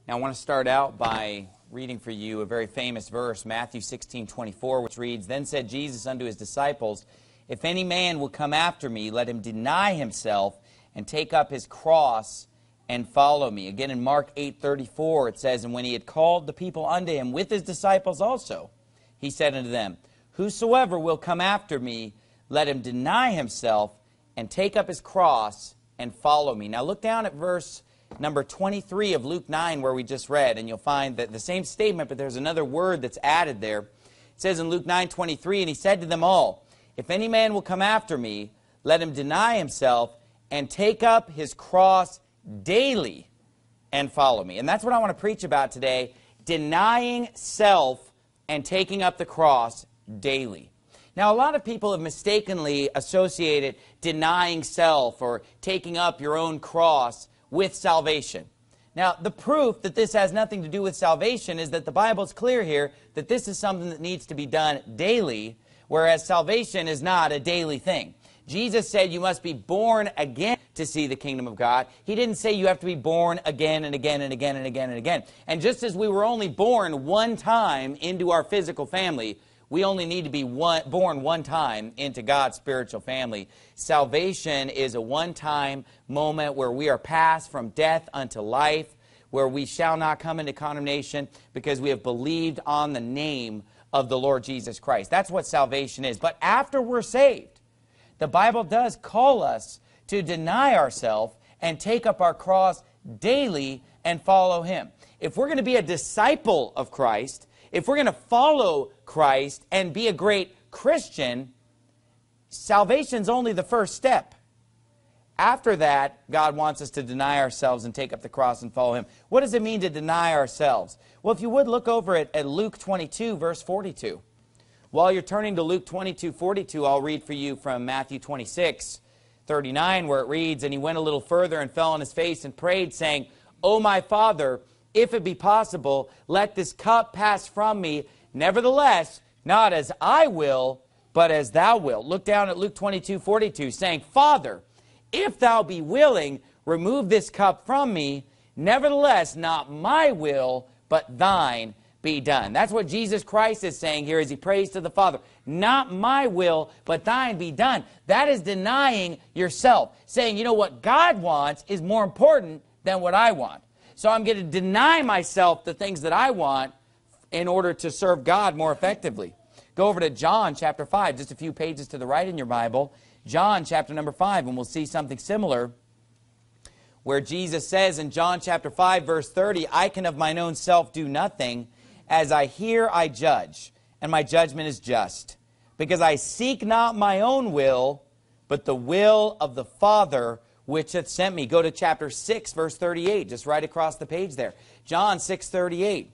Now I want to start out by reading for you a very famous verse, Matthew 16:24, which reads, "Then said Jesus unto his disciples, If any man will come after me, let him deny himself and take up his cross and follow me." Again in Mark 8:34 it says, "And when he had called the people unto him with his disciples also, he said unto them, Whosoever will come after me, let him deny himself and take up his cross and follow me." Now look down at verse number 23 of Luke 9 where we just read, and you'll find that the same statement, but there's another word that's added there. It says in Luke 9:23, "And he said to them all, If any man will come after me, let him deny himself and take up his cross daily and follow me." And that's what I want to preach about today, denying self and taking up the cross daily. Now, a lot of people have mistakenly associated denying self or taking up your own cross with salvation. Now, the proof that this has nothing to do with salvation is that the Bible's clear here that this is something that needs to be done daily, whereas salvation is not a daily thing. Jesus said you must be born again to see the kingdom of God. He didn't say you have to be born again and again and again and again and again. And just as we were only born one time into our physical family, we only need to be born one time into God's spiritual family. Salvation is a one-time moment where we are passed from death unto life, where we shall not come into condemnation because we have believed on the name of the Lord Jesus Christ. That's what salvation is. But after we're saved, the Bible does call us to deny ourselves and take up our cross daily and follow Him. If we're going to be a disciple of Christ, if we're going to follow Christ and be a great Christian, salvation's only the first step. After that, God wants us to deny ourselves and take up the cross and follow Him. What does it mean to deny ourselves? Well, if you would look over at Luke 22, verse 42. While you're turning to Luke 22:42, I'll read for you from Matthew 26:39, where it reads, "And he went a little further and fell on his face and prayed, saying, O my Father, if it be possible, let this cup pass from me. Nevertheless, not as I will, but as thou wilt." Look down at Luke 22:42, saying, "Father, if thou be willing, remove this cup from me. Nevertheless, not my will, but thine be done." That's what Jesus Christ is saying here as He prays to the Father. Not my will, but thine be done. That is denying yourself. Saying, you know what God wants is more important than what I want. So I'm going to deny myself the things that I want in order to serve God more effectively. Go over to John chapter 5, just a few pages to the right in your Bible. John chapter number 5, and we'll see something similar where Jesus says in John chapter 5, verse 30, "I can of mine own self do nothing. As I hear, I judge, and my judgment is just. Because I seek not my own will, but the will of the Father which hath sent me." Go to chapter 6, verse 38, just right across the page there. John 6:38.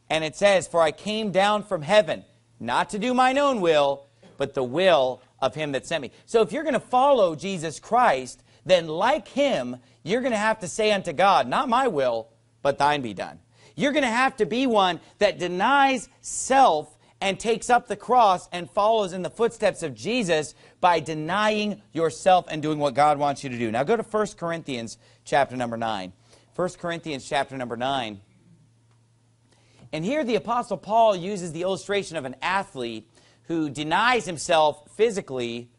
And it says, "For I came down from heaven, not to do mine own will, but the will of Him that sent me." So if you're going to follow Jesus Christ, then like Him, you're going to have to say unto God, not my will, but thine be done. You're going to have to be one that denies self and takes up the cross and follows in the footsteps of Jesus by denying yourself and doing what God wants you to do. Now go to 1 Corinthians chapter number 9. 1 Corinthians chapter number 9. And here the Apostle Paul uses the illustration of an athlete who denies himself physically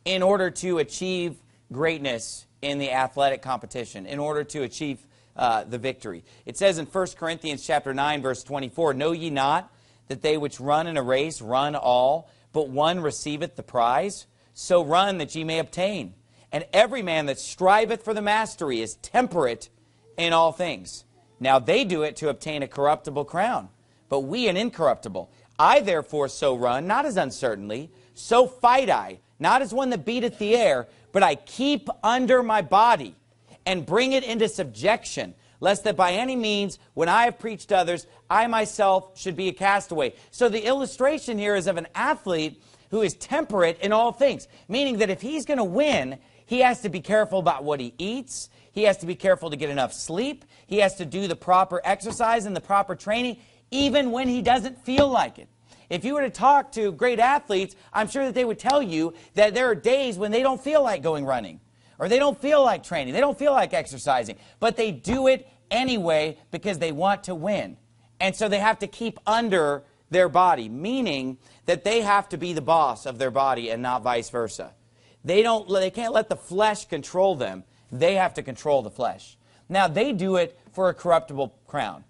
in order to achieve greatness in the athletic competition, in order to achieve the victory. It says in 1 Corinthians chapter 9, verse 24, "Know ye not that they which run in a race run all, but one receiveth the prize? So run that ye may obtain. And every man that striveth for the mastery is temperate in all things. Now they do it to obtain a corruptible crown, but we an incorruptible. I therefore so run, not as uncertainly, so fight I, not as one that beateth the air, but I keep under my body, and bring it into subjection, lest that by any means, when I have preached to others, I myself should be a castaway." So the illustration here is of an athlete who is temperate in all things, meaning that if he's going to win, he has to be careful about what he eats, he has to be careful to get enough sleep, he has to do the proper exercise and the proper training, even when he doesn't feel like it. If you were to talk to great athletes, I'm sure that they would tell you that there are days when they don't feel like going running, or they don't feel like training, they don't feel like exercising, but they do it anyway because they want to win. And so they have to keep under their body, meaning that they have to be the boss of their body and not vice versa. They can't let the flesh control them. They have to control the flesh. Now, they do it for a corruptible crown.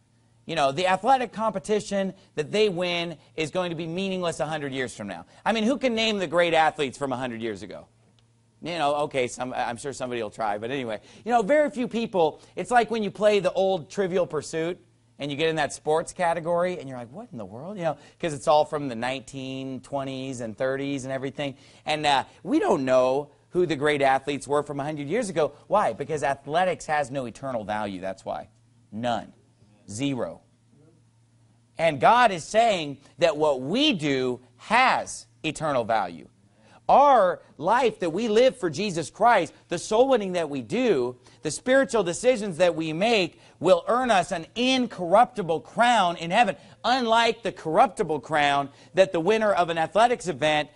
You know, the athletic competition that they win is going to be meaningless 100 years from now. I mean, who can name the great athletes from 100 years ago? You know, okay, I'm sure somebody will try, but anyway. You know, very few people. It's like when you play the old Trivial Pursuit and you get in that sports category and you're like, what in the world? You know, because it's all from the 1920s and 30s and everything. And we don't know who the great athletes were from 100 years ago. Why? Because athletics has no eternal value. That's why. None. Zero. And God is saying that what we do has eternal value. Our life that we live for Jesus Christ, the soul winning that we do, the spiritual decisions that we make will earn us an incorruptible crown in heaven, unlike the corruptible crown that the winner of an athletics event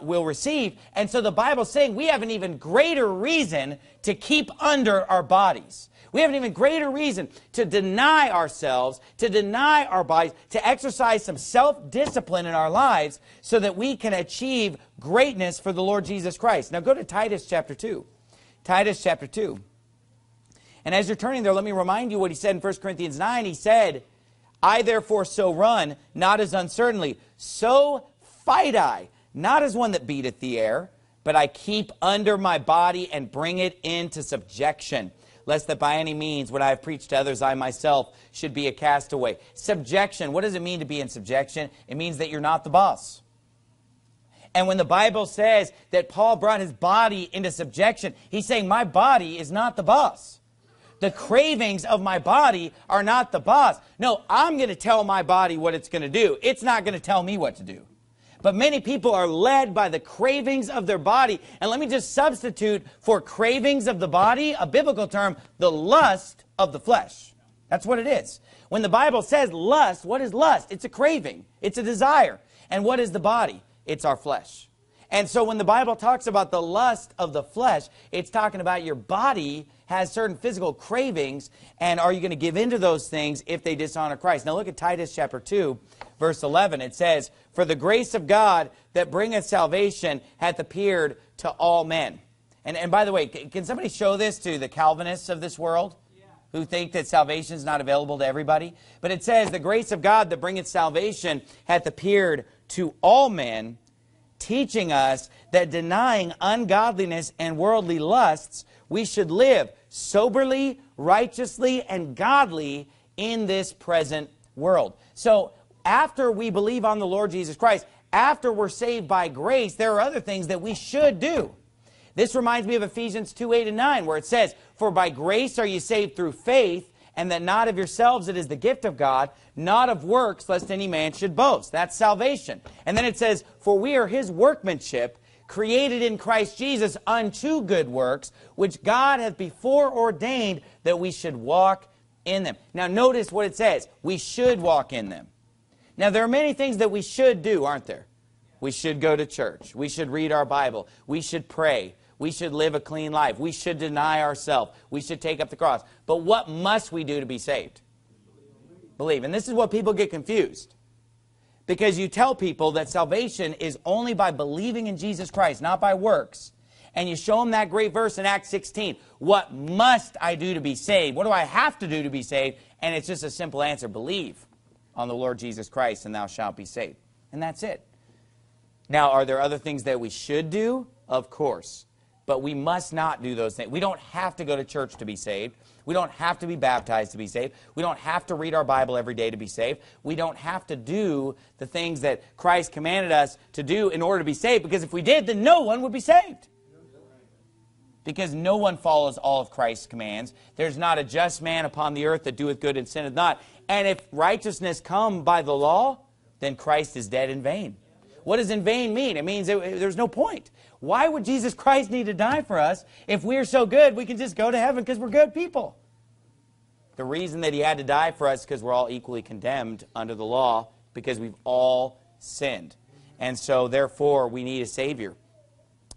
will receive. And so the Bible's saying we have an even greater reason to keep under our bodies. We have an even greater reason to deny ourselves, to deny our bodies, to exercise some self-discipline in our lives so that we can achieve greatness for the Lord Jesus Christ. Now go to Titus chapter 2. Titus chapter 2. And as you're turning there, let me remind you what he said in 1 Corinthians 9. He said, I therefore so run, not as uncertainly. So fight I, not as one that beateth the air, but I keep under my body and bring it into subjection, lest that by any means, when I have preached to others, I myself should be a castaway. Subjection, what does it mean to be in subjection? It means that you're not the boss. And when the Bible says that Paul brought his body into subjection, he's saying my body is not the boss. The cravings of my body are not the boss. No, I'm going to tell my body what it's going to do. It's not going to tell me what to do. But many people are led by the cravings of their body. And let me just substitute for cravings of the body, a biblical term, the lust of the flesh. That's what it is. When the Bible says lust, what is lust? It's a craving. It's a desire. And what is the body? It's our flesh. And so when the Bible talks about the lust of the flesh, it's talking about your body has certain physical cravings, and are you going to give into those things if they dishonor Christ? Now look at Titus chapter 2, verse 11. It says, for the grace of God that bringeth salvation hath appeared to all men. And by the way, can somebody show this to the Calvinists of this world who think that salvation is not available to everybody? But it says, the grace of God that bringeth salvation hath appeared to all men, teaching us that denying ungodliness and worldly lusts, we should live soberly, righteously, and godly in this present world. So after we believe on the Lord Jesus Christ, after we're saved by grace, there are other things that we should do. This reminds me of Ephesians 2:8 and 9, where it says, for by grace are you saved through faith, and that not of yourselves, it is the gift of God, not of works, lest any man should boast. That's salvation. And then it says, for we are his workmanship, created in Christ Jesus unto good works, which God hath before ordained that we should walk in them. Now notice what it says. We should walk in them. Now there are many things that we should do, aren't there? We should go to church. We should read our Bible. We should pray. We should live a clean life. We should deny ourselves. We should take up the cross. But what must we do to be saved? Believe. And this is what people get confused. Because you tell people that salvation is only by believing in Jesus Christ, not by works. And you show them that great verse in Acts 16. What must I do to be saved? What do I have to do to be saved? And it's just a simple answer. Believe on the Lord Jesus Christ and thou shalt be saved. And that's it. Now, are there other things that we should do? Of course. But we must not do those things. We don't have to go to church to be saved. We don't have to be baptized to be saved. We don't have to read our Bible every day to be saved. We don't have to do the things that Christ commanded us to do in order to be saved, because if we did, then no one would be saved. Because no one follows all of Christ's commands. There's not a just man upon the earth that doeth good and sinneth not. And if righteousness come by the law, then Christ is dead in vain. What does in vain mean? It means there's no point. Why would Jesus Christ need to die for us if we're so good we can just go to heaven because we're good people? The reason that he had to die for us is because we're all equally condemned under the law, because we've all sinned. And so therefore we need a Savior.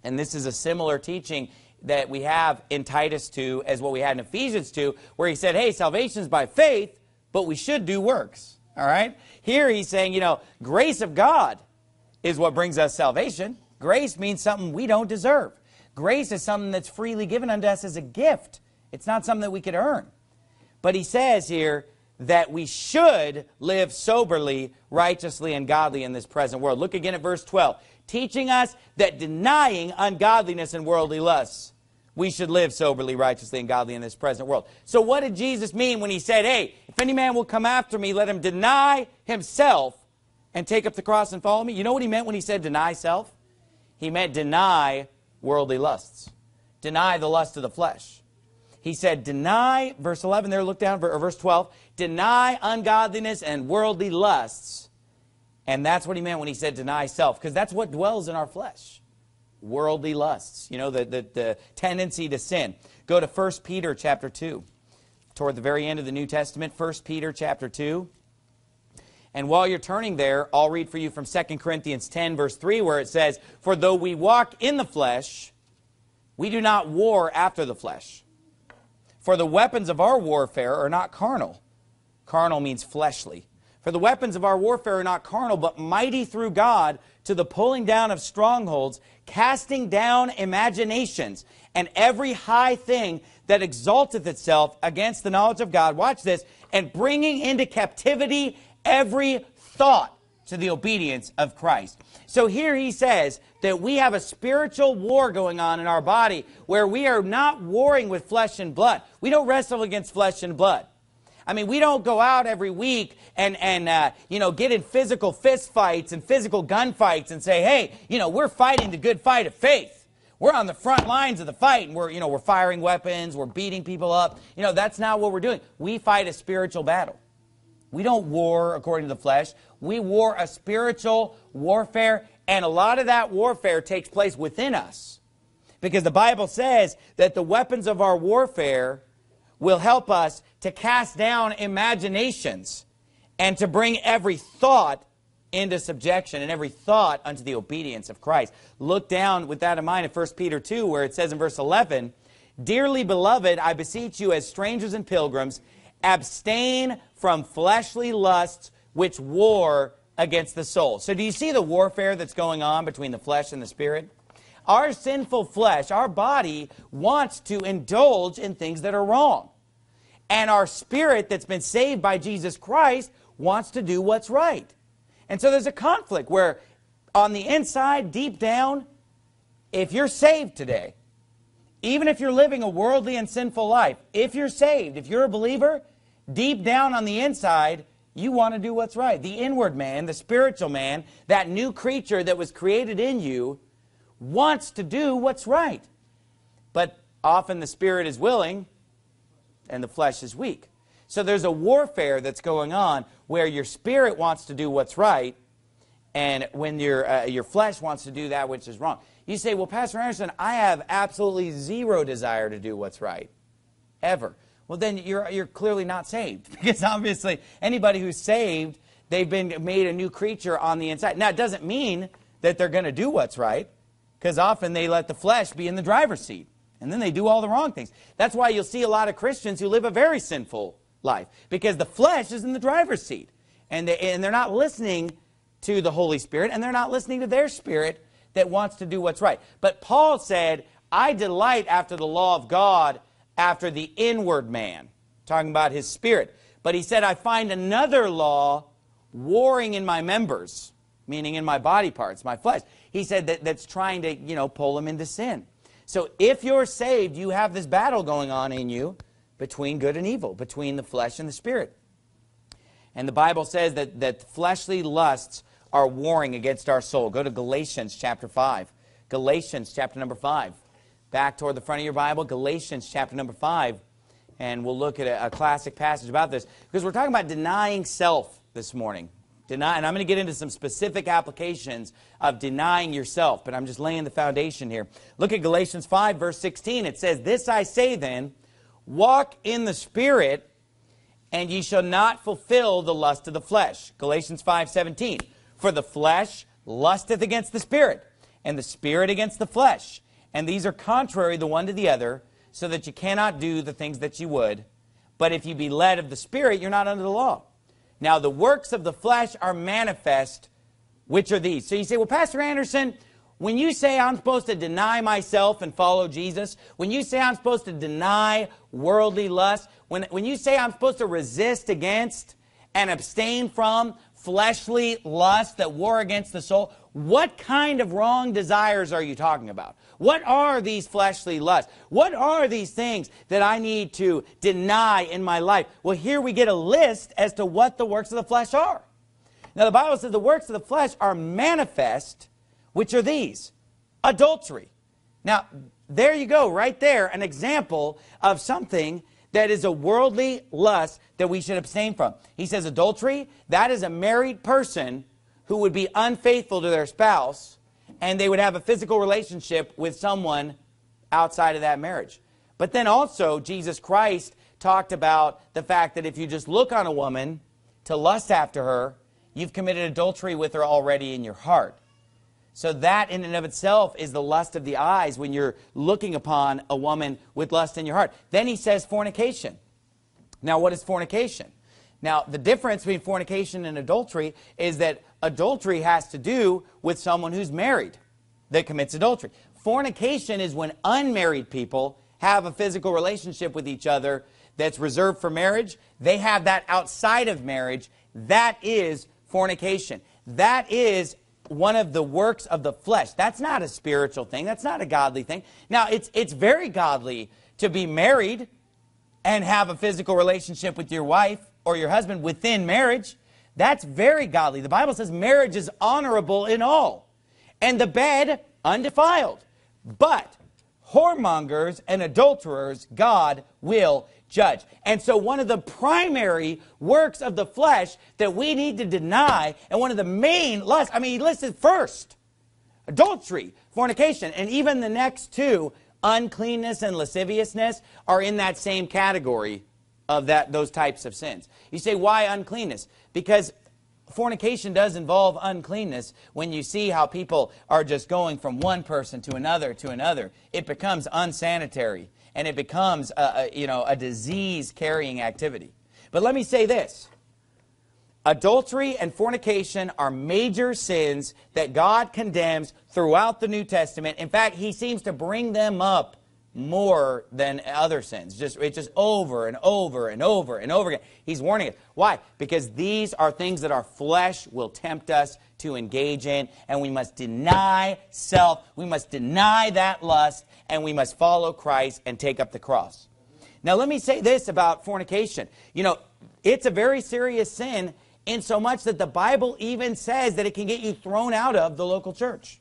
And this is a similar teaching that we have in Titus 2 as what we had in Ephesians 2, where he said, hey, salvation is by faith, but we should do works. All right? Here he's saying, grace of God is what brings us salvation. Grace means something we don't deserve. Grace is something that's freely given unto us as a gift. It's not something that we could earn. But he says here that we should live soberly, righteously, and godly in this present world. Look again at verse 12. Teaching us that denying ungodliness and worldly lusts, we should live soberly, righteously, and godly in this present world. So what did Jesus mean when he said, hey, if any man will come after me, let him deny himself and take up the cross and follow me? You know what he meant when he said deny self? He meant deny worldly lusts. Deny the lust of the flesh. He said deny, verse 11 there, look down, or verse 12, deny ungodliness and worldly lusts. And that's what he meant when he said deny self, because that's what dwells in our flesh. Worldly lusts, the tendency to sin. Go to 1 Peter chapter 2, toward the very end of the New Testament, 1 Peter chapter 2. And while you're turning there, I'll read for you from 2 Corinthians 10, verse 3, where it says, for though we walk in the flesh, we do not war after the flesh. For the weapons of our warfare are not carnal. Carnal means fleshly. For the weapons of our warfare are not carnal, but mighty through God to the pulling down of strongholds, casting down imaginations, and every high thing that exalteth itself against the knowledge of God. Watch this. And bringing into captivity every thought to the obedience of Christ. So here he says that we have a spiritual war going on in our body where we are not warring with flesh and blood. We don't wrestle against flesh and blood. I mean, we don't go out every week and get in physical fist fights and physical gunfights and say, hey, we're fighting the good fight of faith. We're on the front lines of the fight, and we're firing weapons, we're beating people up. That's not what we're doing. We fight a spiritual battle. We don't war according to the flesh. We war a spiritual warfare, and a lot of that warfare takes place within us. Because the Bible says that the weapons of our warfare will help us to cast down imaginations and to bring every thought into subjection and every thought unto the obedience of Christ. Look down with that in mind in 1 Peter 2, where it says in verse 11, dearly beloved, I beseech you as strangers and pilgrims, abstain from fleshly lusts which war against the soul. So do you see the warfare that's going on between the flesh and the spirit? Our sinful flesh, our body, wants to indulge in things that are wrong. And our spirit that's been saved by Jesus Christ wants to do what's right. And so there's a conflict where on the inside, deep down, if you're saved today, even if you're living a worldly and sinful life, if you're saved, if you're a believer, deep down on the inside, you want to do what's right. The inward man, the spiritual man, that new creature that was created in you, wants to do what's right. But often the spirit is willing and the flesh is weak. So there's a warfare that's going on where your spirit wants to do what's right, and when your flesh wants to do that which is wrong. You say, well, Pastor Anderson, I have absolutely zero desire to do what's right, ever. Well, then you're clearly not saved, because obviously anybody who's saved, they've been made a new creature on the inside. Now, it doesn't mean that they're going to do what's right, because often they let the flesh be in the driver's seat, and then they do all the wrong things. That's why you'll see a lot of Christians who live a very sinful life, because the flesh is in the driver's seat, and they're not listening to the Holy Spirit, and they're not listening to their spirit that wants to do what's right. But Paul said, I delight after the law of God, after the inward man, talking about his spirit. But he said, I find another law warring in my members, meaning in my body parts, my flesh. He said that's trying to, pull them into sin. So if you're saved, you have this battle going on in you between good and evil, between the flesh and the spirit. And the Bible says that fleshly lusts are warring against our soul. Go to Galatians chapter 5. Galatians chapter number 5. Back toward the front of your Bible, Galatians chapter number 5. And we'll look at a classic passage about this. Because we're talking about denying self this morning. And I'm going to get into some specific applications of denying yourself. But I'm just laying the foundation here. Look at Galatians 5, verse 16. It says, this I say then, walk in the Spirit, and ye shall not fulfill the lust of the flesh. Galatians 5:17. For the flesh lusteth against the Spirit, and the Spirit against the flesh. and these are contrary the one to the other, so that you cannot do the things that you would. But if you be led of the Spirit, you're not under the law. Now the works of the flesh are manifest, which are these. So you say, well, Pastor Anderson, when you say I'm supposed to deny myself and follow Jesus, when you say I'm supposed to deny worldly lust, when you say I'm supposed to resist against and abstain from fleshly lust that war against the soul, what kind of wrong desires are you talking about? What are these fleshly lusts? What are these things that I need to deny in my life? Well, here we get a list as to what the works of the flesh are. Now, the Bible says the works of the flesh are manifest, which are these. Adultery. Now, there you go, right there, an example of something that is a worldly lust that we should abstain from. He says adultery, that is a married person who would be unfaithful to their spouse, and they would have a physical relationship with someone outside of that marriage. But then also, Jesus Christ talked about the fact that if you just look on a woman to lust after her, you've committed adultery with her already in your heart. So that in and of itself is the lust of the eyes when you're looking upon a woman with lust in your heart. Then he says fornication. Now, what is fornication? Now, the difference between fornication and adultery is that adultery has to do with someone who's married that commits adultery. Fornication is when unmarried people have a physical relationship with each other that's reserved for marriage. They have that outside of marriage. That is fornication. That is one of the works of the flesh. That's not a spiritual thing. That's not a godly thing. Now, it's very godly to be married and have a physical relationship with your wife or your husband within marriage. That's very godly. The Bible says marriage is honorable in all, and the bed undefiled. But whoremongers and adulterers God will judge. And so one of the primary works of the flesh that we need to deny, and one of the main lusts, I mean, he listed first, adultery, fornication, and even the next two, uncleanness and lasciviousness, are in that same category of those types of sins. You say, why uncleanness? Because fornication does involve uncleanness. When you see how people are just going from one person to another, it becomes unsanitary. And it becomes a disease-carrying activity. But let me say this. Adultery and fornication are major sins that God condemns throughout the New Testament. In fact, he seems to bring them up more than other sins. It's just over and over and over and over again. He's warning us. Why? Because these are things that our flesh will tempt us to engage in, and we must deny self. We must deny that lust, and we must follow Christ and take up the cross. Now, let me say this about fornication. You know, it's a very serious sin in so much that the Bible even says that it can get you thrown out of the local church.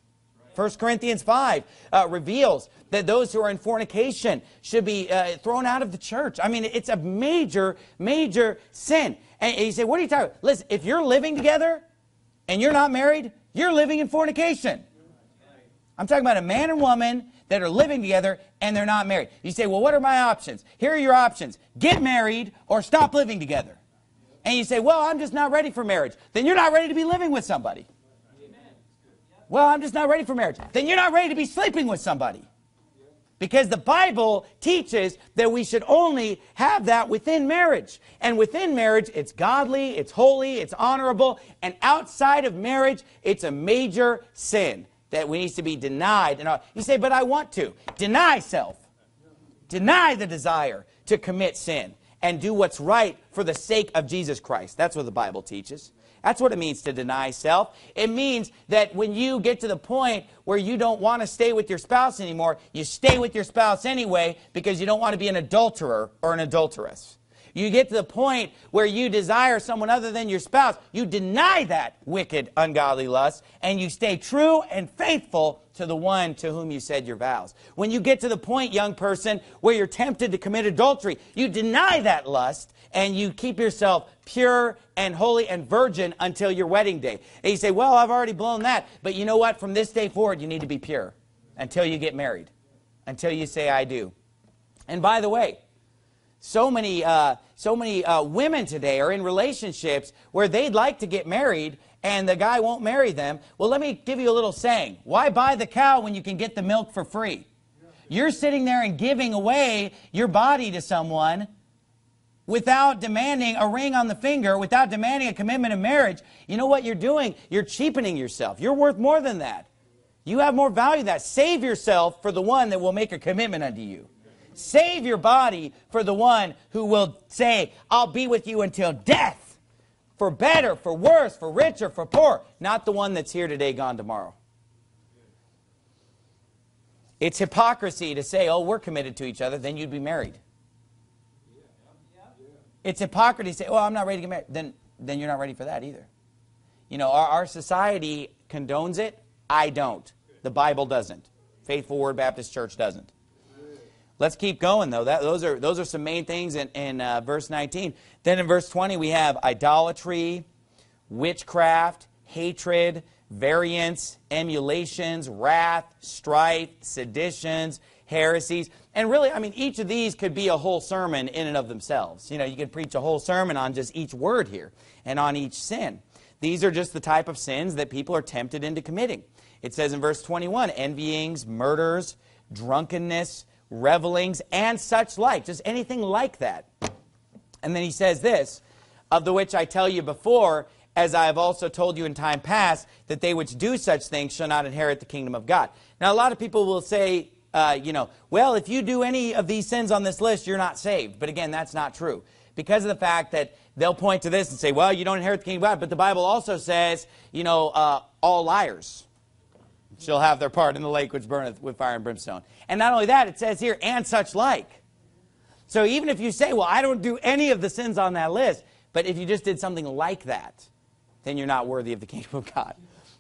1 Corinthians 5 reveals that those who are in fornication should be thrown out of the church. I mean, it's a major, major sin. And you say, what are you talking about? Listen, if you're living together and you're not married, you're living in fornication. I'm talking about a man and woman that are living together and they're not married. You say, well, what are my options? Here are your options. Get married or stop living together. And you say, well, I'm just not ready for marriage. Then you're not ready to be living with somebody. Well, I'm just not ready for marriage. Then you're not ready to be sleeping with somebody. Because the Bible teaches that we should only have that within marriage. And within marriage, it's godly, it's holy, it's honorable. And outside of marriage, it's a major sin that needs to be denied. And you say, but I want to. Deny self. Deny the desire to commit sin. And do what's right for the sake of Jesus Christ. That's what the Bible teaches. That's what it means to deny self. It means that when you get to the point where you don't want to stay with your spouse anymore, you stay with your spouse anyway because you don't want to be an adulterer or an adulteress. You get to the point where you desire someone other than your spouse. You deny that wicked, ungodly lust, and you stay true and faithful to the one to whom you said your vows. When you get to the point, young person, where you're tempted to commit adultery, you deny that lust, and you keep yourself pure and holy and virgin until your wedding day. And you say, well, I've already blown that. But you know what? From this day forward, you need to be pure until you get married, until you say, I do. And by the way, so many women today are in relationships where they'd like to get married and the guy won't marry them. Well, let me give you a little saying. Why buy the cow when you can get the milk for free? You're sitting there and giving away your body to someone without demanding a ring on the finger, without demanding a commitment of marriage. You know what you're doing? You're cheapening yourself. You're worth more than that. You have more value than that. Save yourself for the one that will make a commitment unto you. Save your body for the one who will say, I'll be with you until death. For better, for worse, for richer, for poor. Not the one that's here today, gone tomorrow. It's hypocrisy to say, oh, we're committed to each other, then you'd be married. It's hypocrisy to say, oh, I'm not ready to get married. Then you're not ready for that either. You know, our society condones it. I don't. The Bible doesn't. Faithful Word Baptist Church doesn't. Let's keep going, though. Those are some main things in verse 19. Then in verse 20, we have idolatry, witchcraft, hatred, variance, emulations, wrath, strife, seditions, heresies. And really, I mean, each of these could be a whole sermon in and of themselves. You know, you could preach a whole sermon on just each word here and on each sin. These are just the type of sins that people are tempted into committing. It says in verse 21, envyings, murders, drunkenness, revelings, and such like. Just anything like that. And then he says this, of the which I tell you before, as I have also told you in time past, that they which do such things shall not inherit the kingdom of God. Now, a lot of people will say, well, if you do any of these sins on this list, you're not saved. But again, that's not true. Because of the fact that they'll point to this and say, well, you don't inherit the kingdom of God. But the Bible also says, all liars shall have their part in the lake which burneth with fire and brimstone. And not only that, it says here, and such like. So even if you say, well, I don't do any of the sins on that list, but if you just did something like that, then you're not worthy of the kingdom of God.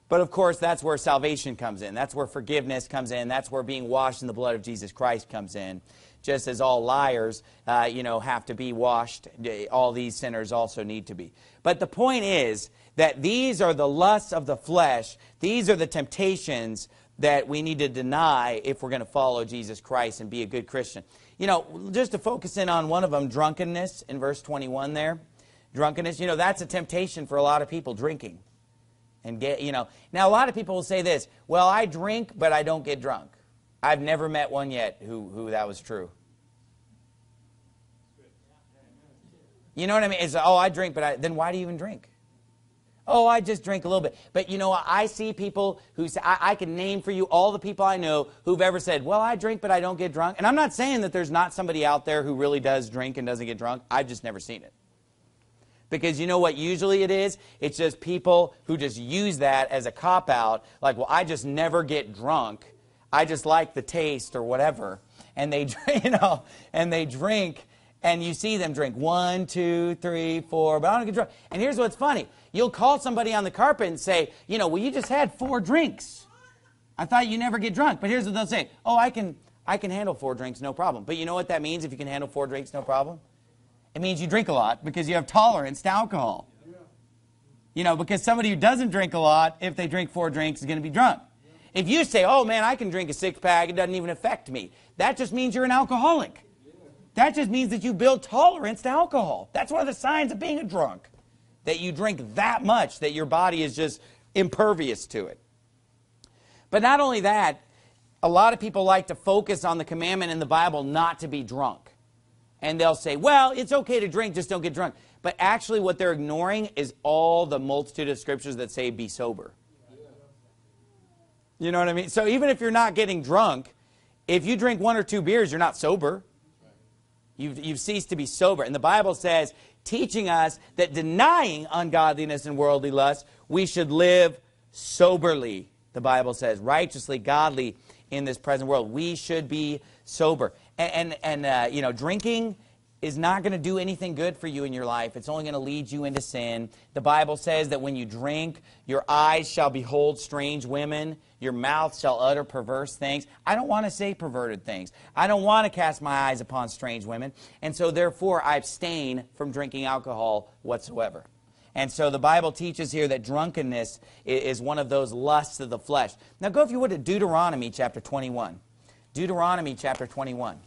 But of course, that's where salvation comes in. That's where forgiveness comes in. That's where being washed in the blood of Jesus Christ comes in. Just as all liars, have to be washed, all these sinners also need to be. But the point is that these are the lusts of the flesh. These are the temptations that we need to deny if we're going to follow Jesus Christ and be a good Christian. You know, just to focus in on one of them, drunkenness in verse 21 there. Drunkenness, that's a temptation for a lot of people, drinking. And now a lot of people will say this, well, I drink, but I don't get drunk. I've never met one yet who that was true. You know what I mean? It's, oh, I drink, but then why do you even drink? Oh, I just drink a little bit. But I see people who say, I can name for you all the people I know who've ever said, well, I drink, but I don't get drunk. And I'm not saying that there's not somebody out there who really does drink and doesn't get drunk. I've just never seen it. Because you know what usually it is? It's just people who just use that as a cop-out. Like, well, I just never get drunk. I just like the taste or whatever. And they, and they drink, and you see them drink 1, 2, 3, 4, but I don't get drunk. And here's what's funny. You'll call somebody on the carpet and say, well, you just had 4 drinks. I thought you never get drunk. But here's what they'll say. Oh, I can handle 4 drinks, no problem. But you know what that means if you can handle 4 drinks, no problem? It means you drink a lot because you have tolerance to alcohol. Because somebody who doesn't drink a lot, if they drink 4 drinks, is going to be drunk. If you say, oh, man, I can drink a 6-pack, it doesn't even affect me. That just means you're an alcoholic. That just means that you build tolerance to alcohol. That's one of the signs of being a drunk. That you drink that much that your body is just impervious to it. But not only that, a lot of people like to focus on the commandment in the Bible not to be drunk. And they'll say, well, it's okay to drink, just don't get drunk. But actually what they're ignoring is all the multitude of scriptures that say be sober. You know what I mean? So even if you're not getting drunk, if you drink 1 or 2 beers, you're not sober. You've ceased to be sober. And the Bible says, teaching us that denying ungodliness and worldly lust, we should live soberly. The Bible says, righteously, godly in this present world. We should be sober. And drinking is not going to do anything good for you in your life. It's only going to lead you into sin. The Bible says that when you drink, your eyes shall behold strange women. Your mouth shall utter perverse things. I don't want to say perverted things. I don't want to cast my eyes upon strange women. And so therefore, I abstain from drinking alcohol whatsoever. And so the Bible teaches here that drunkenness is one of those lusts of the flesh. Now go, if you would, to Deuteronomy chapter 21. Deuteronomy chapter 21.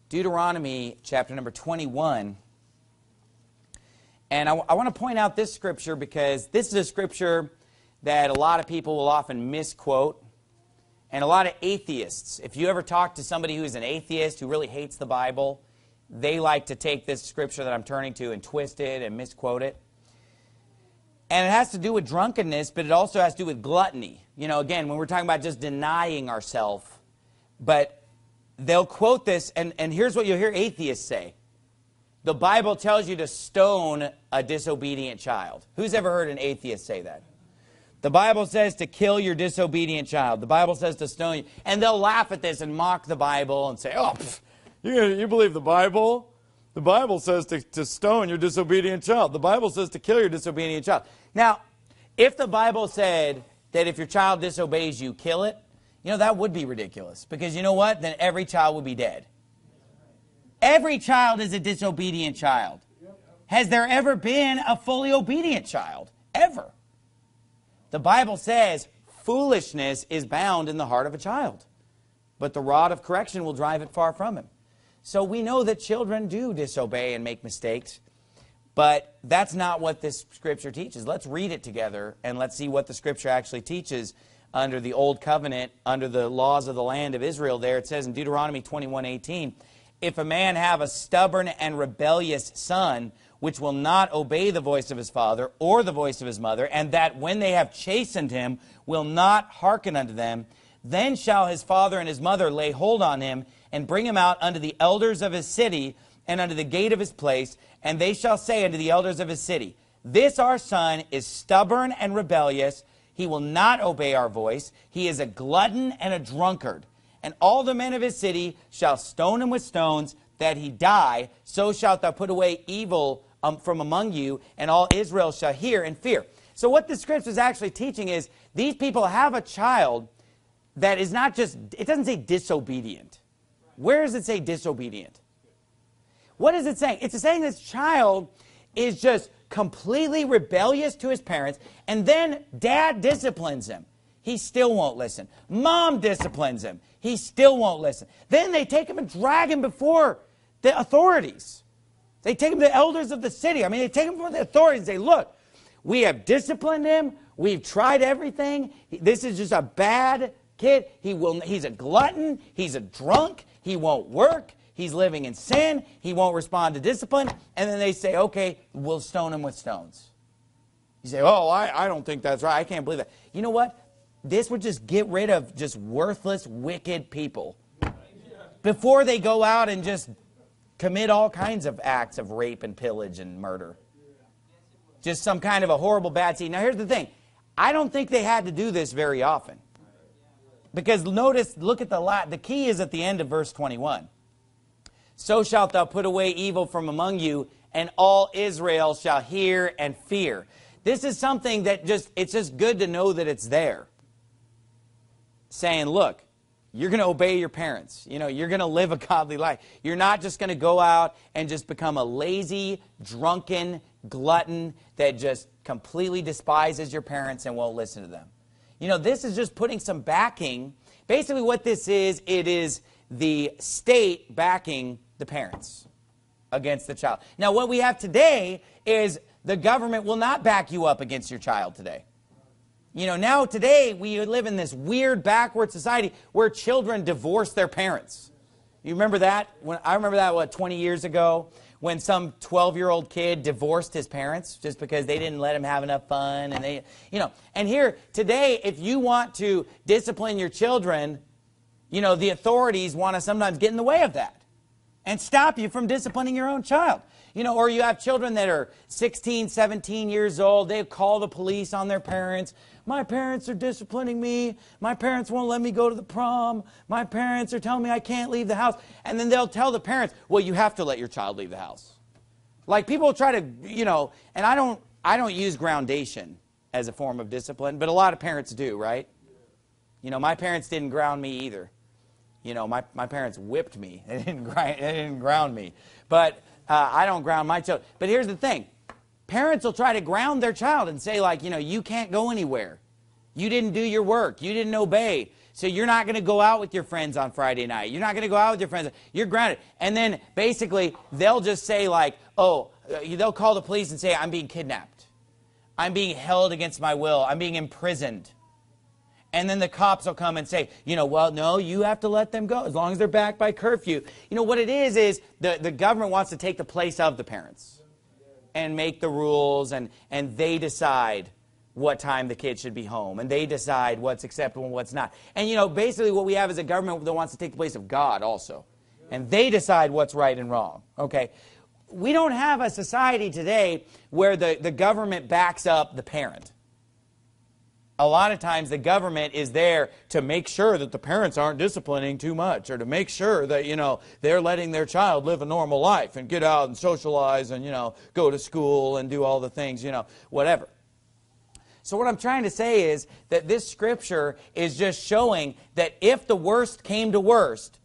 Deuteronomy chapter number 21. And I want to point out this scripture because this is a scripture that a lot of people will often misquote. And a lot of atheists, if you ever talk to somebody who's an atheist who really hates the Bible, they like to take this scripture that I'm turning to and twist it and misquote it. And it has to do with drunkenness, but it also has to do with gluttony. You know, again, when we're talking about just denying ourselves, but they'll quote this, and here's what you'll hear atheists say. The Bible tells you to stone a disobedient child. Who's ever heard an atheist say that? The Bible says to kill your disobedient child. The Bible says to stone you. And they'll laugh at this and mock the Bible and say, oh, you believe the Bible? The Bible says to stone your disobedient child. The Bible says to kill your disobedient child. Now, if the Bible said that if your child disobeys you, kill it, you know, that would be ridiculous. Because you know what? Then every child would be dead. Every child is a disobedient child. Has there ever been a fully obedient child? Ever. The Bible says foolishness is bound in the heart of a child, but the rod of correction will drive it far from him. So we know that children do disobey and make mistakes, but that's not what this scripture teaches. Let's read it together and let's see what the scripture actually teaches under the Old Covenant, under the laws of the land of Israel. There it says in Deuteronomy 21:18, if a man have a stubborn and rebellious son, which will not obey the voice of his father or the voice of his mother, and that when they have chastened him will not hearken unto them, then shall his father and his mother lay hold on him and bring him out unto the elders of his city and unto the gate of his place, and they shall say unto the elders of his city, this our son is stubborn and rebellious, he will not obey our voice, he is a glutton and a drunkard. And all the men of his city shall stone him with stones, that he die, so shalt thou put away evil from among you, and all Israel shall hear and fear. So what the scripture is actually teaching is these people have a child that is not just, it doesn't say disobedient. Where does it say disobedient? What is it saying? It's saying this child is just completely rebellious to his parents, and then dad disciplines him. He still won't listen. Mom disciplines him. He still won't listen. Then they take him and drag him before the authorities. They take him to the elders of the city. I mean, they take him before the authorities and say, look, we have disciplined him. We've tried everything. This is just a bad kid. He's a glutton. He's a drunk. He won't work. He's living in sin. He won't respond to discipline. And then they say, okay, we'll stone him with stones. You say, oh, I don't think that's right. I can't believe that. You know what? This would just get rid of just worthless, wicked people before they go out and just commit all kinds of acts of rape and pillage and murder. Just some kind of a horrible bad seed. Now here's the thing. I don't think they had to do this very often. Because notice, look at the key is at the end of verse 21. So shalt thou put away evil from among you, and all Israel shall hear and fear. This is something that it's just good to know that it's there. Saying, look, you're going to obey your parents. You know, you're going to live a godly life. You're not just going to go out and just become a lazy, drunken glutton that just completely despises your parents and won't listen to them. You know, this is just putting some backing. Basically what this is, it is the state backing the parents against the child. Now what we have today is the government will not back you up against your child today. You know, now today we live in this weird backward society where children divorce their parents. You remember that? I remember that, 20 years ago when some 12-year-old kid divorced his parents just because they didn't let him have enough fun. And and here today, if you want to discipline your children, you know, the authorities want to sometimes get in the way of that and stop you from disciplining your own child. You know, or you have children that are 16, 17 years old. They call the police on their parents. My parents are disciplining me. My parents won't let me go to the prom. My parents are telling me I can't leave the house. And then they'll tell the parents, well, you have to let your child leave the house. Like people try to, you know, and I don't use groundation as a form of discipline, but a lot of parents do, right? You know, my parents didn't ground me either. You know, my parents whipped me. They didn't ground me. But I don't ground my children. But here's the thing. Parents will try to ground their child and say, like, you know, you can't go anywhere. You didn't do your work. You didn't obey. So you're not going to go out with your friends on Friday night. You're not going to go out with your friends. You're grounded. And then basically they'll just say like, oh, they'll call the police and say, I'm being kidnapped. I'm being held against my will. I'm being imprisoned. And then the cops will come and say, well, no, you have to let them go as long as they're back by curfew. What it is the government wants to take the place of the parents and make the rules, and they decide what time the kids should be home, and they decide what's acceptable and what's not. And, basically what we have is a government that wants to take the place of God also. And they decide what's right and wrong, okay? We don't have a society today where the government backs up the parent. A lot of times the government is there to make sure that the parents aren't disciplining too much, or to make sure that, they're letting their child live a normal life and get out and socialize and, go to school and do all the things, whatever. So what I'm trying to say is that this scripture is just showing that if the worst came to worst,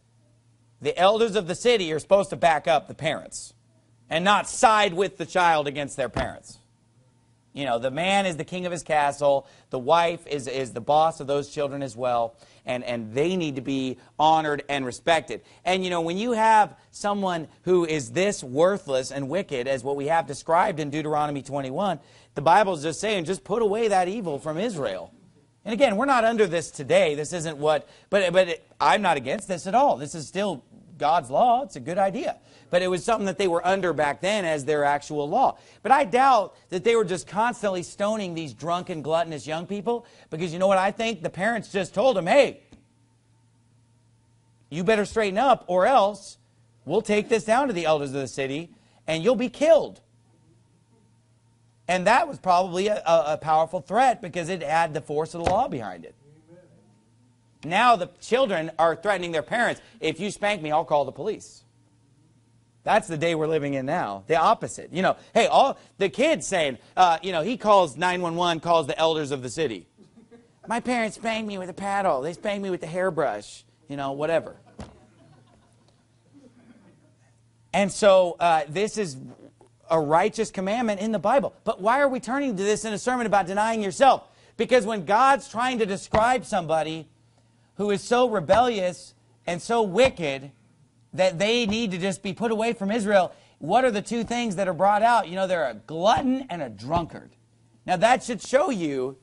the elders of the city are supposed to back up the parents and not side with the child against their parents. The man is the king of his castle. The wife is the boss of those children as well. And they need to be honored and respected. And, when you have someone who is this worthless and wicked as what we have described in Deuteronomy 21, the Bible is just saying, just put away that evil from Israel. And again, we're not under this today. This isn't what, I'm not against this at all. This is still God's law. It's a good idea. But it was something that they were under back then as their actual law. But I doubt that they were just constantly stoning these drunken, gluttonous young people. Because you know what I think? The parents just told them, hey, you better straighten up, or else we'll take this down to the elders of the city and you'll be killed. And that was probably a powerful threat because it had the force of the law behind it. Now the children are threatening their parents. If you spank me, I'll call the police. That's the day we're living in now. The opposite. Hey, all the kids saying, he calls 911, calls the elders of the city. My parents spanked me with a paddle. They spanked me with a hairbrush. Whatever. And so this is a righteous commandment in the Bible. But why are we turning to this in a sermon about denying yourself? Because when God's trying to describe somebody who is so rebellious and so wicked that they need to just be put away from Israel, what are the two things that are brought out? They're a glutton and a drunkard. Now that should show you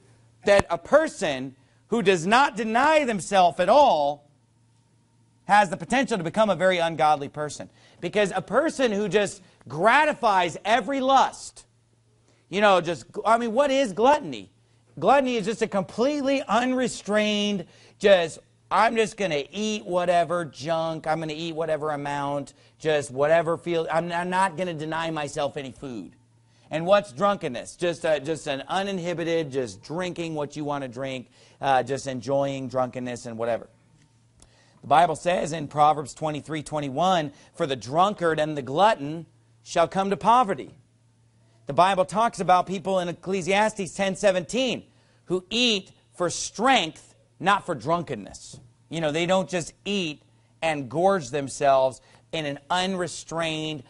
that a person who does not deny themselves at all has the potential to become a very ungodly person. Because a person who just gratifies every lust, what is gluttony? Gluttony is just a completely unrestrained, I'm just going to eat whatever junk, I'm going to eat whatever amount, just whatever feels, I'm not going to deny myself any food. And what's drunkenness? Just an uninhibited, just drinking what you want to drink, just enjoying drunkenness and whatever. The Bible says in Proverbs 23:21, for the drunkard and the glutton shall come to poverty. The Bible talks about people in Ecclesiastes 10:17 who eat for strength, not for drunkenness. They don't just eat and gorge themselves in an unrestrained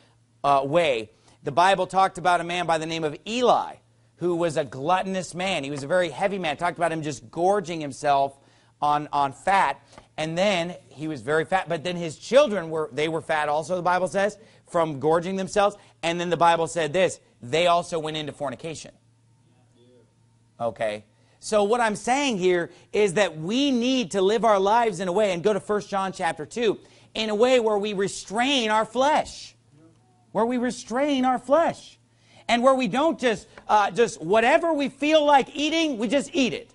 way. The Bible talked about a man by the name of Eli, who was a gluttonous man. He was a very heavy man. It talked about him just gorging himself on fat. And then he was very fat. But then his children were fat also, the Bible says, from gorging themselves. And then the Bible said this, they also went into fornication. Okay. So what I'm saying here is that we need to live our lives in a way, and go to 1 John chapter 2, in a way where we restrain our flesh. Where we restrain our flesh. And where we don't just whatever we feel like eating, we just eat it.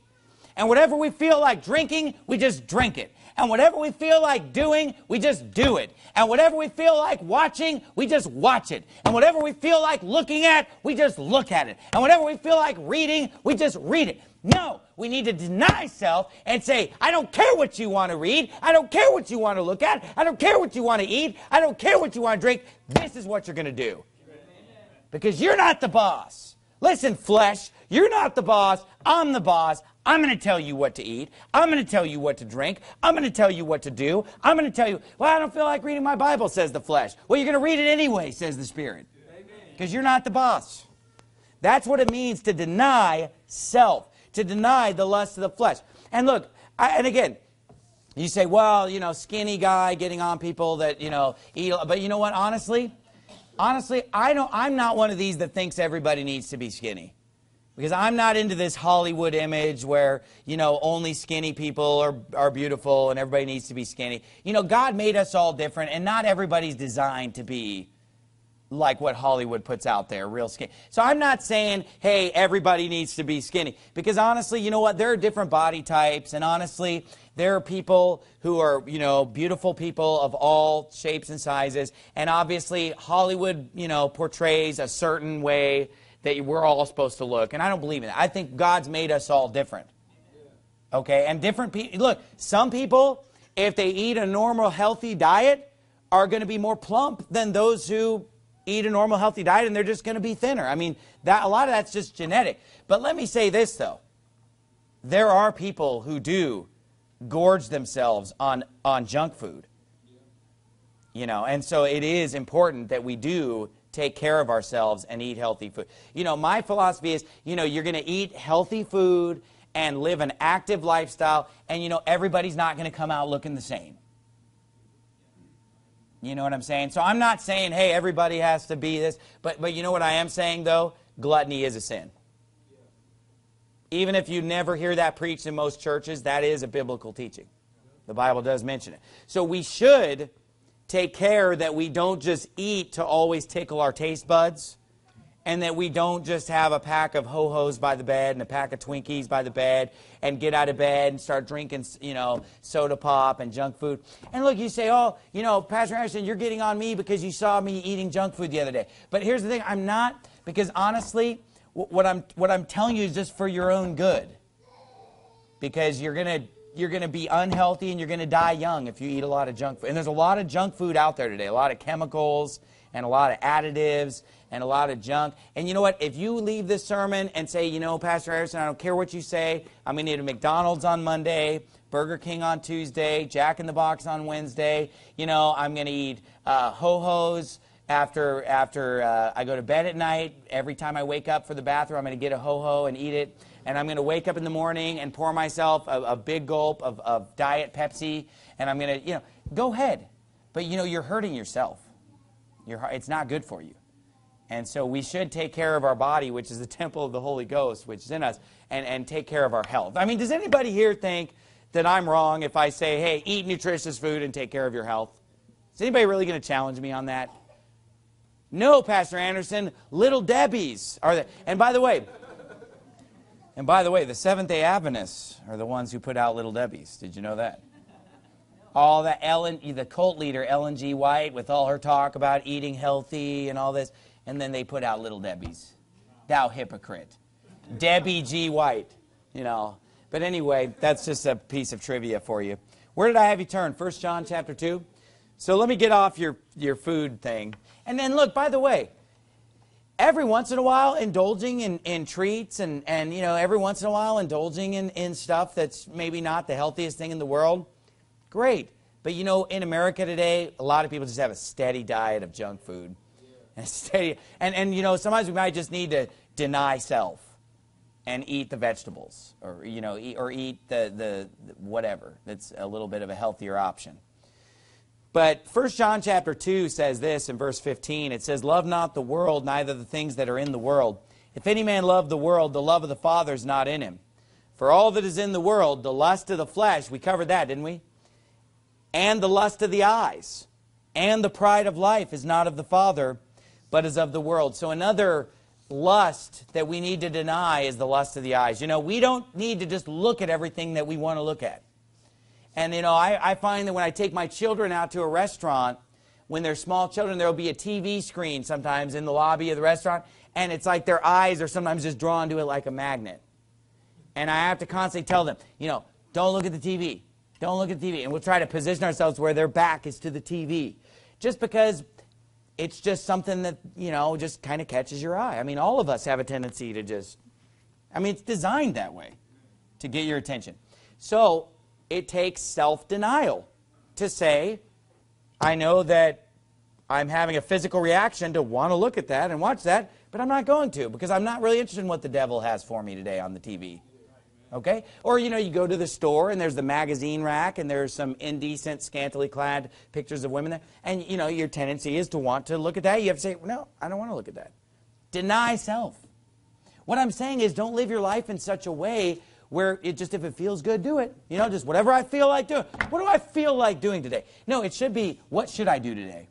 And whatever we feel like drinking, we just drink it. And whatever we feel like doing, we just do it. And whatever we feel like watching, we just watch it. And whatever we feel like looking at, we just look at it. And whatever we feel like reading, we just read it. No, we need to deny self and say, I don't care what you want to read. I don't care what you want to look at. I don't care what you want to eat. I don't care what you want to drink. This is what you're going to do. Because you're not the boss. Listen, flesh, you're not the boss. I'm the boss. I'm going to tell you what to eat. I'm going to tell you what to drink. I'm going to tell you what to do. I'm going to tell you, well, I don't feel like reading my Bible, says the flesh. Well, you're going to read it anyway, says the Spirit. Because you're not the boss. That's what it means to deny self. To deny the lust of the flesh. And look, and again, you say, well, skinny guy getting on people that, eat. But you know what, honestly, I'm not one of these that thinks everybody needs to be skinny. Because I'm not into this Hollywood image where, only skinny people are beautiful and everybody needs to be skinny. God made us all different, and not everybody's designed to be like what Hollywood puts out there, real skinny. So I'm not saying, hey, everybody needs to be skinny. Because honestly, you know what? There are different body types. And honestly, there are people who are, beautiful people of all shapes and sizes. And obviously, Hollywood, portrays a certain way that we're all supposed to look. And I don't believe in that. I think God's made us all different. Okay? And different people. Look, some people, if they eat a normal, healthy diet, are going to be more plump than those who eat a normal, healthy diet, and they're just going to be thinner. I mean, a lot of that's just genetic. But let me say this, though. There are people who do gorge themselves on junk food. And so it is important that we do take care of ourselves and eat healthy food. My philosophy is, you're going to eat healthy food and live an active lifestyle, and, everybody's not going to come out looking the same. You know what I'm saying? So I'm not saying, hey, everybody has to be this. But you know what I am saying, though? Gluttony is a sin. Even if you never hear that preached in most churches, that is a biblical teaching. The Bible does mention it. So we should take care that we don't just eat to always tickle our taste buds, and that we don't just have a pack of Ho-Hos by the bed and a pack of Twinkies by the bed and get out of bed and start drinking, soda pop and junk food. And look, you say, oh, Pastor Anderson, you're getting on me because you saw me eating junk food the other day. But here's the thing, I'm not, because honestly, what I'm telling you is just for your own good. Because you're going to be unhealthy and you're going to die young if you eat a lot of junk food. And there's a lot of junk food out there today, a lot of chemicals and a lot of additives and a lot of junk. And you know what? If you leave this sermon and say, Pastor Harrison, I don't care what you say. I'm going to eat a McDonald's on Monday, Burger King on Tuesday, Jack in the Box on Wednesday. I'm going to eat Ho-Hos after I go to bed at night. Every time I wake up for the bathroom, I'm going to get a Ho-Ho and eat it. And I'm going to wake up in the morning and pour myself a big gulp of Diet Pepsi. And I'm going to, go ahead. But, you're hurting yourself. It's not good for you. And so we should take care of our body, which is the temple of the Holy Ghost, which is in us, and take care of our health. I mean, does anybody here think that I'm wrong if I say, hey, eat nutritious food and take care of your health? Is anybody really going to challenge me on that? No, Pastor Anderson, Little Debbie's are there. And by the way, the Seventh-day Adventists are the ones who put out Little Debbie's. Did you know that? All that the cult leader, Ellen G. White, with all her talk about eating healthy and all this, and then they put out Little Debbie's. Thou hypocrite. Debbie G. White, But anyway, that's just a piece of trivia for you. Where did I have you turn? 1 John chapter 2? So let me get off your food thing. And then look, by the way, every once in a while indulging in treats and every once in a while indulging in stuff that's maybe not the healthiest thing in the world, great. But in America today, a lot of people just have a steady diet of junk food. And sometimes we might just need to deny self and eat the vegetables or eat the whatever that's a little bit of a healthier option. But 1 John chapter 2 says this in verse 15. It says, love not the world, neither the things that are in the world. If any man love the world, the love of the Father is not in him. For all that is in the world, the lust of the flesh, we covered that, didn't we? And the lust of the eyes, and the pride of life is not of the Father, but is of the world. So another lust that we need to deny is the lust of the eyes. We don't need to just look at everything that we want to look at. And, I find that when I take my children out to a restaurant, when they're small children, there will be a TV screen sometimes in the lobby of the restaurant, and it's like their eyes are sometimes just drawn to it like a magnet. And I have to constantly tell them, don't look at the TV. Don't look at the TV. And we'll try to position ourselves where their back is to the TV. Just because it's just something that, just kind of catches your eye. I mean, all of us have a tendency to it's designed that way, to get your attention. So it takes self-denial to say, I know that I'm having a physical reaction to want to look at that and watch that, but I'm not going to because I'm not really interested in what the devil has for me today on the TV. Okay? Or, you go to the store and there's the magazine rack and there's some indecent, scantily clad pictures of women there. And, your tendency is to want to look at that. You have to say, no, I don't want to look at that. Deny self. What I'm saying is don't live your life in such a way where if it feels good, do it. You know, just whatever I feel like doing. What do I feel like doing today? No, it should be, what should I do today?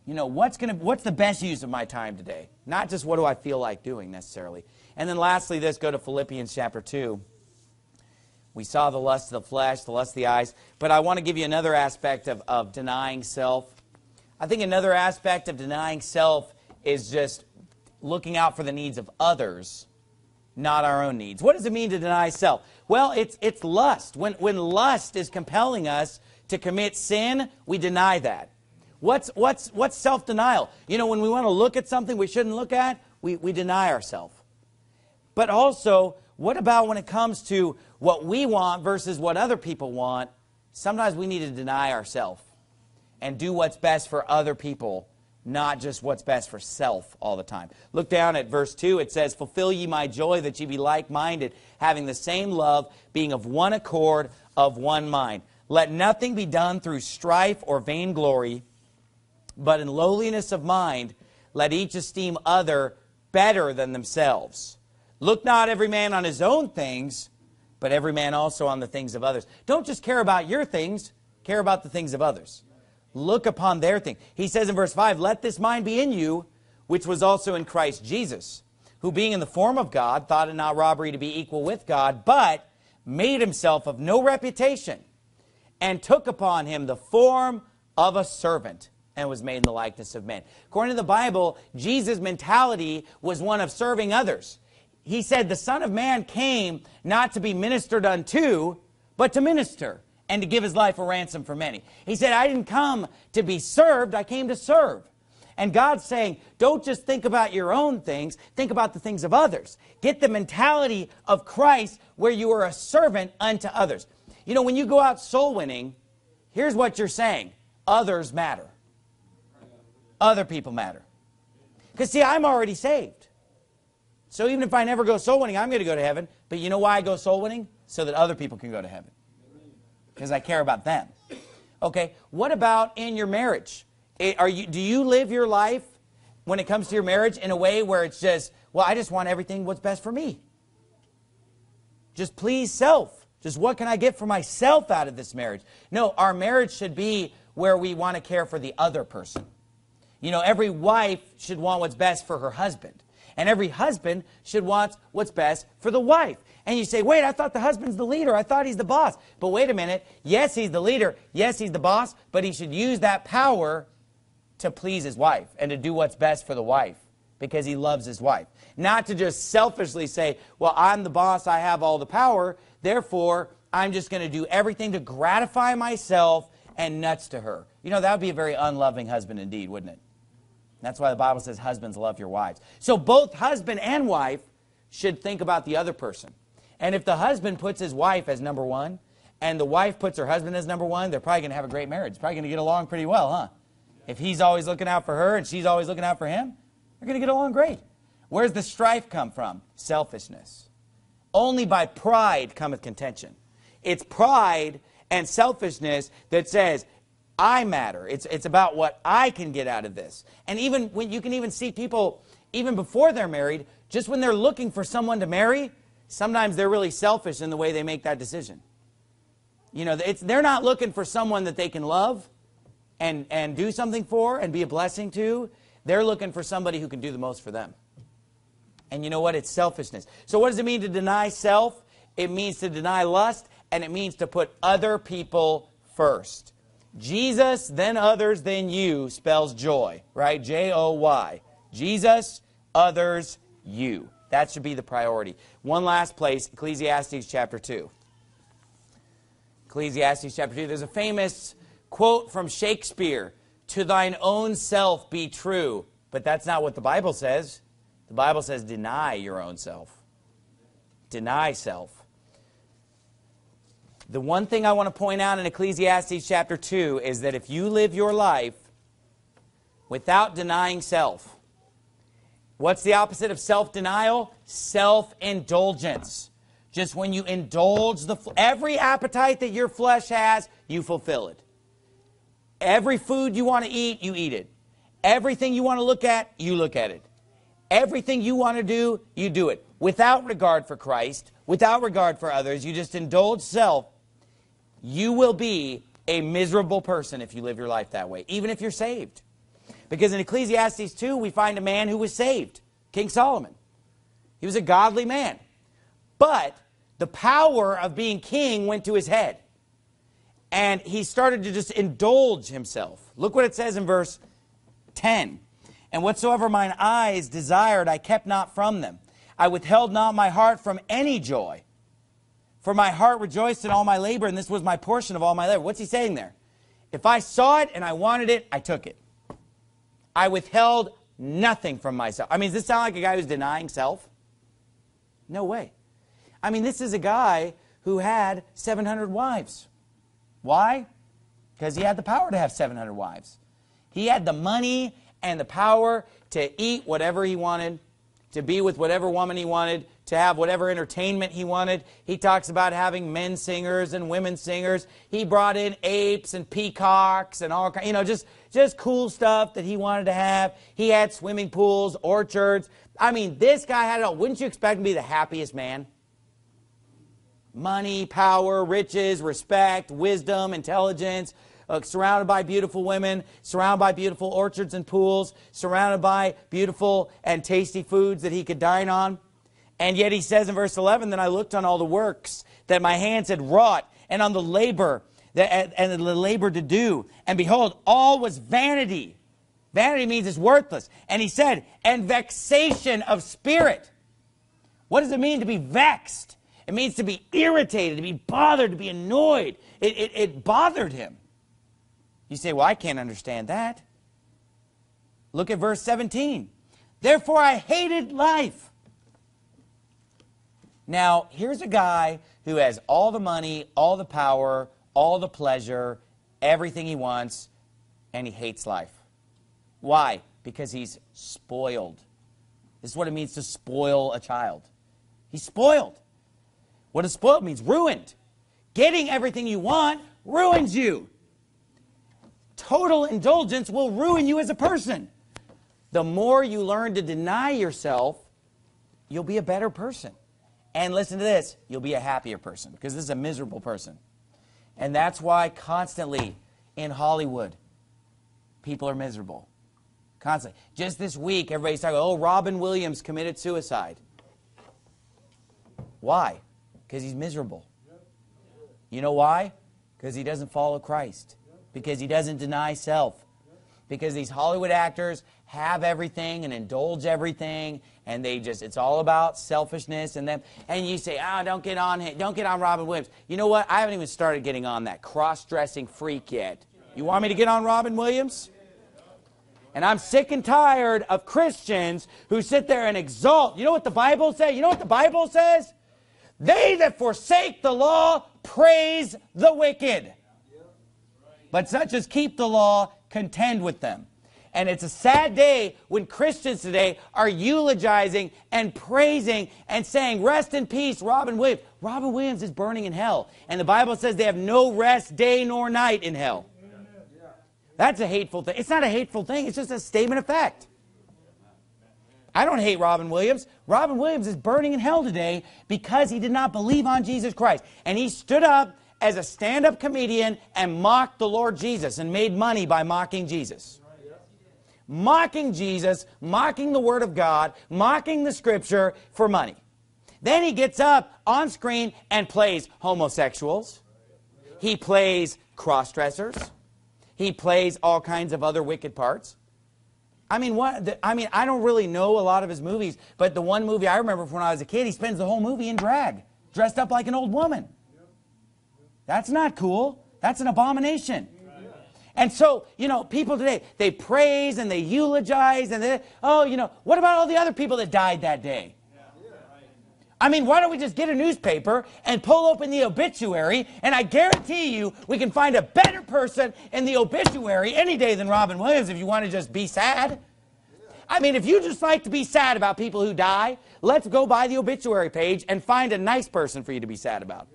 You know, what's the best use of my time today? Not just what do I feel like doing necessarily. And then lastly, go to Philippians chapter 2. We saw the lust of the flesh, the lust of the eyes. But I want to give you another aspect of denying self. I think another aspect of denying self is just looking out for the needs of others, not our own needs. What does it mean to deny self? Well, it's lust. When lust is compelling us to commit sin, we deny that. What's self-denial? You know, when we want to look at something we shouldn't look at, we deny ourselves. But also, what about when it comes to what we want versus what other people want? Sometimes we need to deny ourselves and do what's best for other people, not just what's best for self all the time. Look down at verse 2. It says, "Fulfill ye my joy, that ye be like-minded, having the same love, being of one accord, of one mind. Let nothing be done through strife or vainglory, but in lowliness of mind, let each esteem other better than themselves. Look not every man on his own things, but every man also on the things of others." Don't just care about your things, care about the things of others. Look upon their thing. He says in verse 5, "Let this mind be in you, which was also in Christ Jesus, who being in the form of God, thought it not robbery to be equal with God, but made himself of no reputation, and took upon him the form of a servant, and was made in the likeness of men." According to the Bible, Jesus' mentality was one of serving others. He said the Son of Man came not to be ministered unto, but to minister, and to give his life a ransom for many. He said, I didn't come to be served, I came to serve. And God's saying, don't just think about your own things, think about the things of others. Get the mentality of Christ where you are a servant unto others. You know, when you go out soul winning, here's what you're saying. Others matter. Other people matter. Because see, I'm already saved. So even if I never go soul winning, I'm going to go to heaven. But you know why I go soul winning? So that other people can go to heaven. Because I care about them. Okay, what about in your marriage? Do you live your life when it comes to your marriage in a way where it's just, well, I just want everything what's best for me. Just please self. Just what can I get for myself out of this marriage? No, our marriage should be where we want to care for the other person. You know, every wife should want what's best for her husband. And every husband should want what's best for the wife. And you say, wait, I thought the husband's the leader. I thought he's the boss. But wait a minute. Yes, he's the leader. Yes, he's the boss. But he should use that power to please his wife and to do what's best for the wife because he loves his wife. Not to just selfishly say, well, I'm the boss. I have all the power. Therefore, I'm just going to do everything to gratify myself and nuts to her. You know, that would be a very unloving husband indeed, wouldn't it? That's why the Bible says, husbands, love your wives. So both husband and wife should think about the other person. And if the husband puts his wife as number one, and the wife puts her husband as number one, they're probably going to have a great marriage. Probably going to get along pretty well, huh? If he's always looking out for her and she's always looking out for him, they're going to get along great. Where's the strife come from? Selfishness. Only by pride cometh contention. It's pride and selfishness that says, I matter. It's about what I can get out of this. And even when you can even see people, even before they're married, just when they're looking for someone to marry, sometimes they're really selfish in the way they make that decision. You know, they're not looking for someone that they can love and do something for and be a blessing to. They're looking for somebody who can do the most for them. And you know what? It's selfishness. So what does it mean to deny self? It means to deny lust, and it means to put other people first. Jesus, then others, then you spells joy, right? J-O-Y. Jesus, others, you. That should be the priority. One last place, Ecclesiastes chapter 2. Ecclesiastes chapter 2. There's a famous quote from Shakespeare, "To thine own self be true." But that's not what the Bible says. The Bible says deny your own self. Deny self. The one thing I want to point out in Ecclesiastes chapter 2 is that if you live your life without denying self, what's the opposite of self-denial? Self-indulgence. Just when you indulge every appetite that your flesh has, you fulfill it. Every food you want to eat, you eat it. Everything you want to look at, you look at it. Everything you want to do, you do it. Without regard for Christ, without regard for others, you just indulge self. You will be a miserable person if you live your life that way, even if you're saved. Because in Ecclesiastes 2, we find a man who was saved, King Solomon. He was a godly man. But the power of being king went to his head. And he started to just indulge himself. Look what it says in verse 10. And whatsoever mine eyes desired, I kept not from them. I withheld not my heart from any joy. For my heart rejoiced in all my labor, and this was my portion of all my labor. What's he saying there? If I saw it and I wanted it, I took it. I withheld nothing from myself. I mean, does this sound like a guy who's denying self? No way. I mean, this is a guy who had 700 wives. Why? Because he had the power to have 700 wives. He had the money and the power to eat whatever he wanted, to be with whatever woman he wanted, to have whatever entertainment he wanted. He talks about having men singers and women singers. He brought in apes and peacocks and all kinds, you know, just cool stuff that he wanted to have. He had swimming pools, orchards. I mean, this guy had it all. Wouldn't you expect him to be the happiest man? Money, power, riches, respect, wisdom, intelligence, surrounded by beautiful women, surrounded by beautiful orchards and pools, surrounded by beautiful and tasty foods that he could dine on. And yet he says in verse 11, then I looked on all the works that my hands had wrought, and on the labor and the labor to do. And behold, all was vanity. Vanity means it's worthless. And he said, and vexation of spirit. What does it mean to be vexed? It means to be irritated, to be bothered, to be annoyed. It bothered him. You say, well, I can't understand that. Look at verse 17. Therefore I hated life. Now, here's a guy who has all the money, all the power, all the pleasure, everything he wants, and he hates life. Why? Because he's spoiled. This is what it means to spoil a child. He's spoiled. What does spoiled means? Ruined. Getting everything you want ruins you. Total indulgence will ruin you as a person. The more you learn to deny yourself, you'll be a better person. And listen to this, you'll be a happier person, because this is a miserable person. And that's why constantly in Hollywood, people are miserable. Constantly. Just this week, everybody's talking, oh, Robin Williams committed suicide. Why? Because he's miserable. You know why? Because he doesn't follow Christ. Because he doesn't deny self. Because these Hollywood actors have everything and indulge everything, and they just, it's all about selfishness and them. And you say, don't get on Robin Williams. You know what? I haven't even started getting on that cross-dressing freak yet. You want me to get on Robin Williams? And I'm sick and tired of Christians who sit there and exalt. You know what the Bible says? You know what the Bible says? They that forsake the law praise the wicked. But such as keep the law contend with them. And it's a sad day when Christians today are eulogizing and praising and saying, rest in peace, Robin Williams. Robin Williams is burning in hell. And the Bible says they have no rest day nor night in hell. That's a hateful thing. It's not a hateful thing. It's just a statement of fact. I don't hate Robin Williams. Robin Williams is burning in hell today because he did not believe on Jesus Christ. And he stood up as a stand-up comedian and mocked the Lord Jesus and made money by mocking Jesus. Mocking Jesus, mocking the Word of God, mocking the Scripture for money. Then he gets up on screen and plays homosexuals. He plays cross-dressers. He plays all kinds of other wicked parts. I mean, I don't really know a lot of his movies, but the one movie I remember from when I was a kid, he spends the whole movie in drag, dressed up like an old woman. That's not cool. That's an abomination. And so, you know, people today, they praise and they eulogize and they, oh, you know, what about all the other people that died that day? I mean, why don't we just get a newspaper and pull open the obituary, and I guarantee you we can find a better person in the obituary any day than Robin Williams if you want to just be sad. I mean, if you just like to be sad about people who die, let's go by the obituary page and find a nice person for you to be sad about.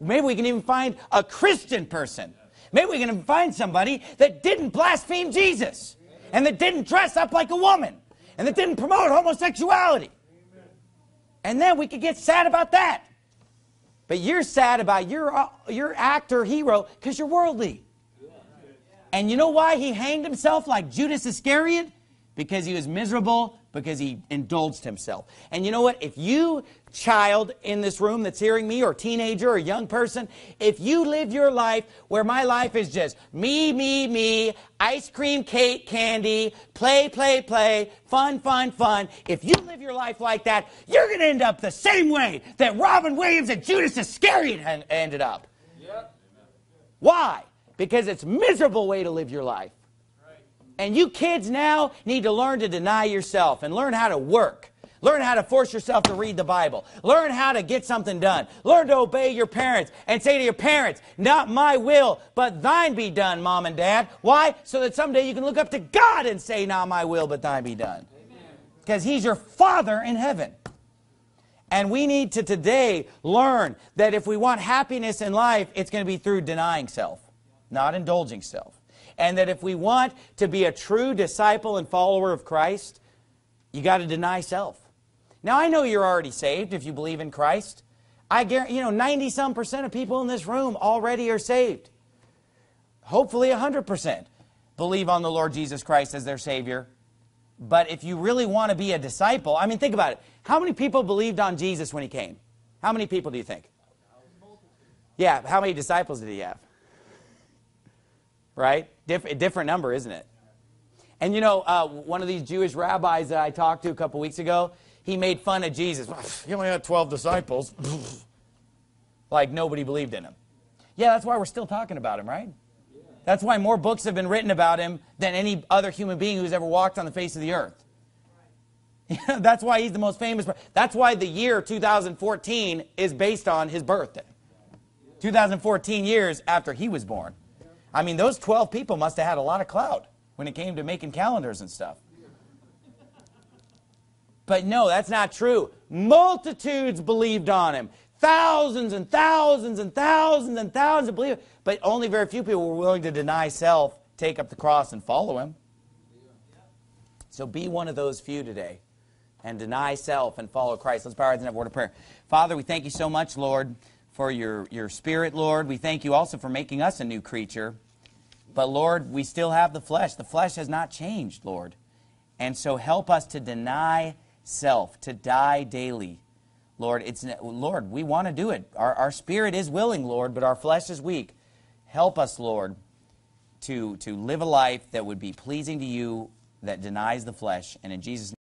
Maybe we can even find a Christian person. Maybe we can find somebody that didn't blaspheme Jesus and that didn't dress up like a woman. and that didn't promote homosexuality. And then we could get sad about that. But you're sad about your actor hero because you're worldly. And you know why he hanged himself like Judas Iscariot? Because he was miserable, because he indulged himself. And you know what? If you, child in this room that's hearing me, or teenager, or young person, if you live your life where my life is just me, me, me, ice cream, cake, candy, play, play, play, fun, fun, fun, if you live your life like that, you're going to end up the same way that Robin Williams and Judas Iscariot ended up. Yep. Why? Because it's a miserable way to live your life. And you kids now need to learn to deny yourself and learn how to work. Learn how to force yourself to read the Bible. Learn how to get something done. Learn to obey your parents and say to your parents, not my will, but thine be done, Mom and Dad. Why? So that someday you can look up to God and say, not my will, but thine be done. Because He's your Father in heaven. And we need to today learn that if we want happiness in life, it's going to be through denying self, not indulging self. And that if we want to be a true disciple and follower of Christ, you got to deny self. Now, I know you're already saved if you believe in Christ. I guarantee, 90-some% of people in this room already are saved. Hopefully 100% believe on the Lord Jesus Christ as their Savior. But if you really want to be a disciple, I mean, think about it. How many people believed on Jesus when He came? How many people do you think? Yeah, how many disciples did He have? Right? Different number, isn't it? And one of these Jewish rabbis that I talked to a couple weeks ago, he made fun of Jesus. He only had 12 disciples. Like nobody believed in Him. Yeah, that's why we're still talking about Him, right? That's why more books have been written about Him than any other human being who's ever walked on the face of the earth. That's why He's the most famous. That's why the year 2014 is based on His birthday. 2014 years after He was born. I mean, those 12 people must have had a lot of clout when it came to making calendars and stuff. But no, that's not true. Multitudes believed on Him. Thousands and thousands and thousands and thousands believed. But only very few people were willing to deny self, take up the cross, and follow Him. So be one of those few today and deny self and follow Christ. Let's bow our heads and have a word of prayer. Father, we thank You so much, Lord, for your Spirit, Lord. We thank You also for making us a new creature. But, Lord, we still have the flesh. The flesh has not changed, Lord. And so help us to deny self, to die daily. Lord, Lord, we want to do it. Our spirit is willing, Lord, but our flesh is weak. Help us, Lord, to live a life that would be pleasing to You, that denies the flesh. And in Jesus' name,